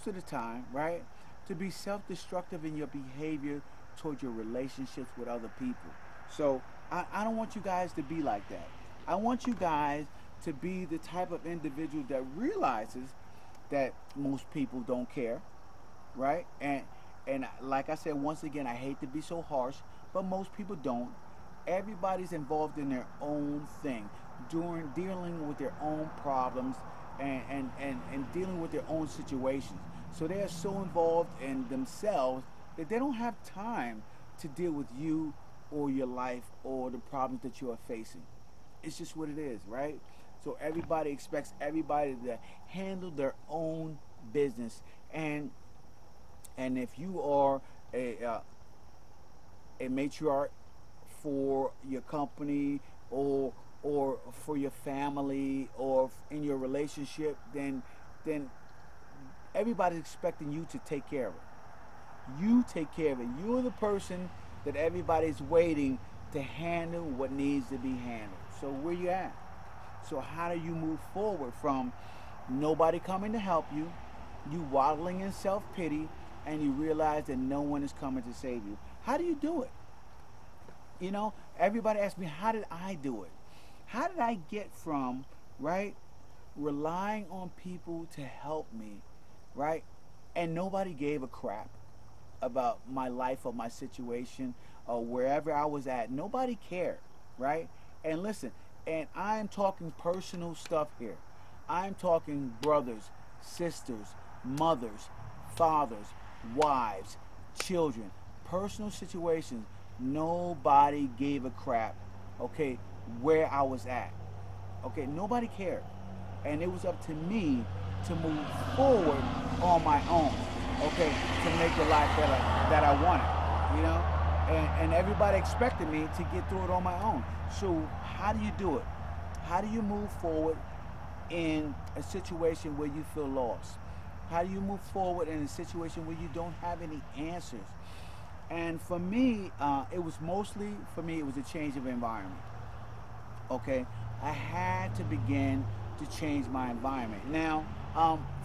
of the time, right, to be self-destructive in your behavior towards your relationships with other people. So I don't want you guys to be like that. I want you guys to be the type of individual that realizes that most people don't care, right? And like I said, once again, I hate to be so harsh, but most people don't. Everybody's involved in their own thing, doing dealing with their own problems, and dealing with their own situations. So they are so involved in themselves that they don't have time to deal with you or your life or the problems that you are facing. It's just what it is, right? So everybody expects everybody to handle their own business, and if you are a matriarch for your company, or for your family, or in your relationship, then everybody's expecting you to take care of it. You take care of it. You're the person that everybody's waiting to handle what needs to be handled. So where you at? So how do you move forward from nobody coming to help you, you waddling in self-pity, and you realize that no one is coming to save you? How do you do it? You know, everybody asks me, how did I do it? How did I get from, right, relying on people to help me, right, and nobody gave a crap about my life or my situation or wherever I was at. Nobody cared, right? And listen, and I'm talking personal stuff here. I'm talking brothers, sisters, mothers, fathers, wives, children, personal situations. Nobody gave a crap, okay, where I was at. Okay, nobody cared. And it was up to me to move forward on my own, okay, to make the life that I wanted, you know? And everybody expected me to get through it on my own. So how do you do it? How do you move forward in a situation where you feel lost? How do you move forward in a situation where you don't have any answers? And for me, it was a change of environment. Okay, I had to begin to change my environment. Now,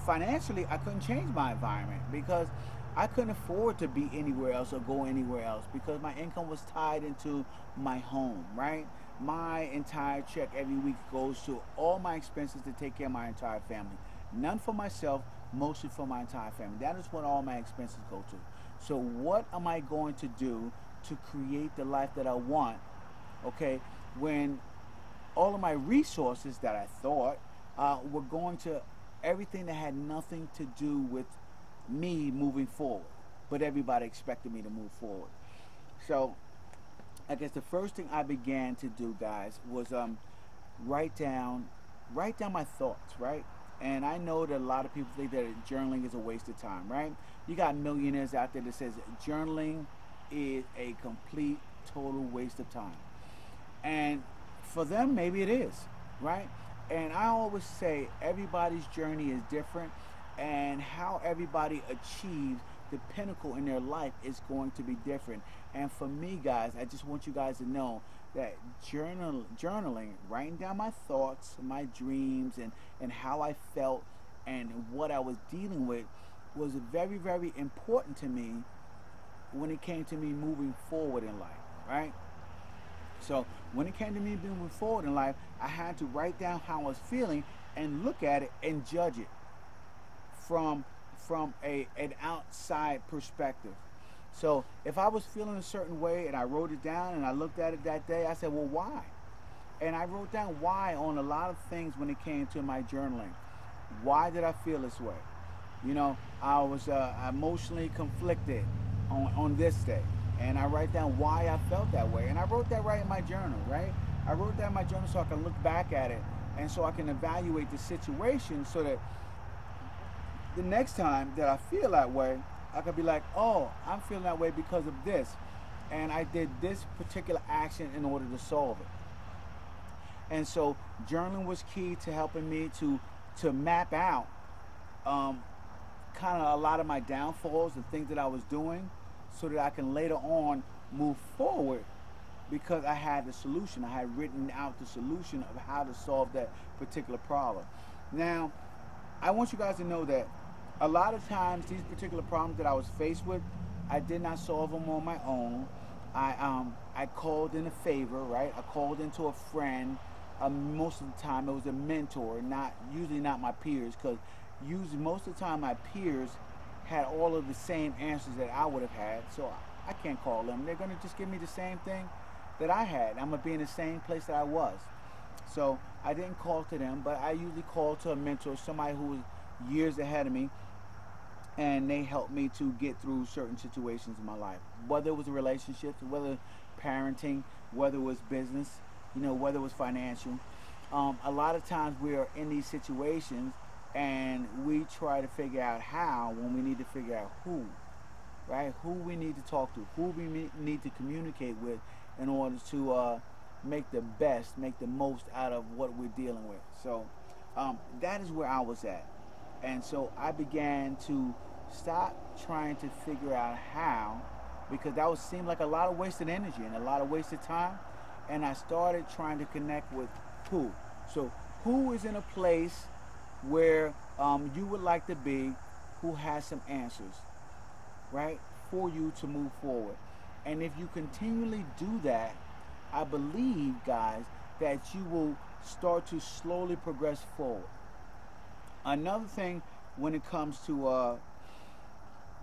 financially, I couldn't change my environment because I couldn't afford to be anywhere else or go anywhere else because my income was tied into my home, right? My entire check every week goes to all my expenses to take care of my entire family. None for myself, mostly for my entire family. That is what all my expenses go to. So what am I going to do to create the life that I want, okay, when all of my resources that I thought were going to everything that had nothing to do with me moving forward, but everybody expected me to move forward. So I guess the first thing I began to do, guys, was write down write down my thoughts, right? And I know that a lot of people think that journaling is a waste of time, right? You got millionaires out there that says journaling is a complete, total waste of time. And for them, maybe it is, right? And I always say everybody's journey is different, and how everybody achieves the pinnacle in their life is going to be different. And for me, guys, I just want you guys to know that journaling, writing down my thoughts, my dreams, and how I felt and what I was dealing with was very, very important to me when it came to me moving forward in life, right? So when it came to me moving forward in life, I had to write down how I was feeling and look at it and judge it from an outside perspective. So if I was feeling a certain way and I wrote it down and I looked at it that day, I said, well, why? And I wrote down why on a lot of things when it came to my journaling. Why did I feel this way? You know, I was emotionally conflicted on this day. And I write down why I felt that way. And I wrote that right in my journal, right? I wrote that in my journal so I can look back at it and so I can evaluate the situation so that the next time that I feel that way, I could be like, oh, I'm feeling that way because of this. And I did this particular action in order to solve it. And so journaling was key to helping me to map out kind of a lot of my downfalls and things that I was doing so that I can later on move forward because I had the solution. I had written out the solution of how to solve that particular problem. Now, I want you guys to know that A lot of times, these particular problems that I was faced with, I did not solve them on my own. I called in a favor, right? I called into a friend. Most of the time, it was a mentor, not usually not my peers, because usually most of the time my peers had all of the same answers that I would have had. So I can't call them. They're gonna just give me the same thing that I had. I'm gonna be in the same place that I was. So I didn't call to them, but I usually called to a mentor, somebody who was years ahead of me, and they helped me to get through certain situations in my life. Whether it was relationships, whether parenting, whether it was business, whether it was financial. A lot of times we are in these situations and we try to figure out how when we need to figure out who, right? Who we need to talk to, who we need to communicate with in order to make the best, make the most out of what we're dealing with. So that is where I was at. And so I began to stop trying to figure out how, because that would seem like a lot of wasted energy and a lot of wasted time. And I started trying to connect with who. So who is in a place where you would like to be, who has some answers, right, for you to move forward. And if you continually do that, I believe, guys, that you will start to slowly progress forward. Another thing when it comes to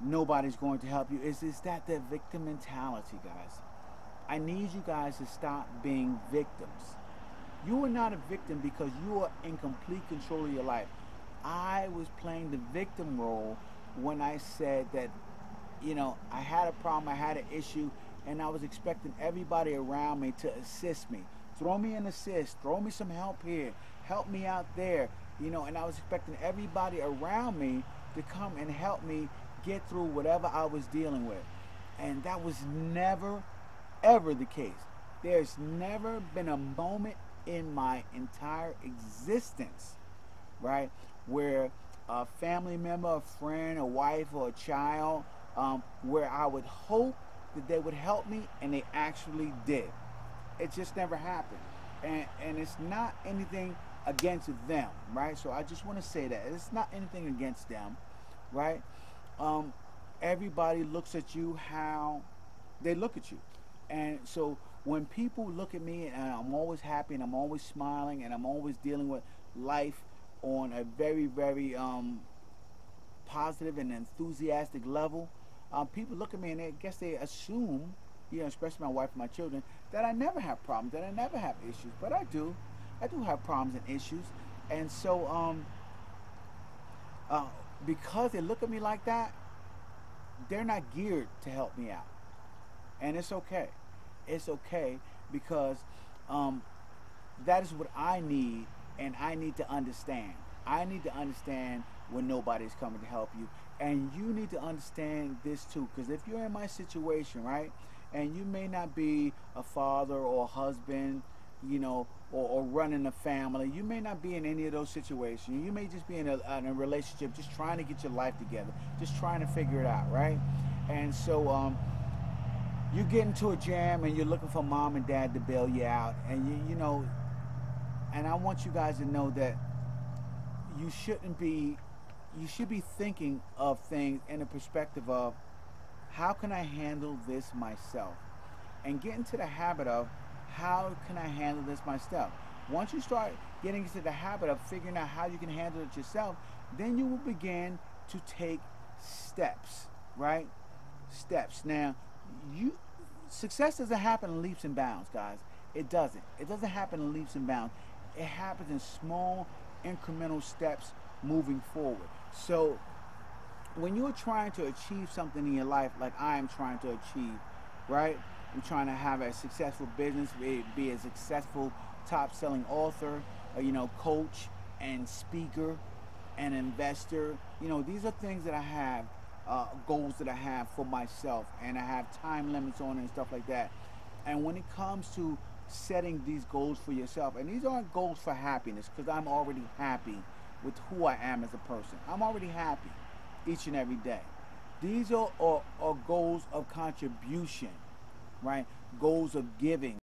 nobody's going to help you is that the victim mentality, guys. I need you guys to stop being victims. You are not a victim because you are in complete control of your life. I was playing the victim role when I said that, I had a problem, I had an issue, and I was expecting everybody around me to assist me. Throw me an assist, throw me some help here, help me out there, and I was expecting everybody around me to come and help me get through whatever I was dealing with. And that was never, ever the case. There's never been a moment in my entire existence, right, where a family member, a friend, a wife, or a child, where I would hope that they would help me and they actually did. It just never happened. And it's not anything against them, right? So I just want to say that. It's not anything against them, right? Everybody looks at you how they look at you. And so when people look at me and I'm always happy and I'm always smiling and I'm always dealing with life on a very, very positive and enthusiastic level, people look at me and I guess they assume, especially my wife and my children, that I never have problems, that I never have issues. But I do. I do have problems and issues. And so because they look at me like that, they're not geared to help me out. And it's okay. It's okay because that is what I need, and I need to understand. I need to understand when nobody's coming to help you. And you need to understand this too, because if you're in my situation, right, and you may not be a father or a husband, or running a family, you may not be in any of those situations. You may just be in a relationship, just trying to get your life together, just trying to figure it out, right? And so you get into a jam and you're looking for mom and dad to bail you out, and and I want you guys to know that you should be thinking of things in a perspective of, how can I handle this myself? And get into the habit of, how can I handle this myself? Once you start getting into the habit of figuring out how you can handle it yourself, then you will begin to take steps, right? Steps. Now, success doesn't happen in leaps and bounds, guys. It doesn't. It doesn't happen in leaps and bounds. It happens in small, incremental steps moving forward. So when you're trying to achieve something in your life, like I am trying to achieve, right? I'm trying to have a successful business, be a successful top-selling author, coach and speaker and investor. These are things that I have, goals that I have for myself, and I have time limits on it and stuff like that. And when it comes to setting these goals for yourself, and these aren't goals for happiness, because I'm already happy with who I am as a person. I'm already happy each and every day. These are goals of contribution, right? Goals of giving.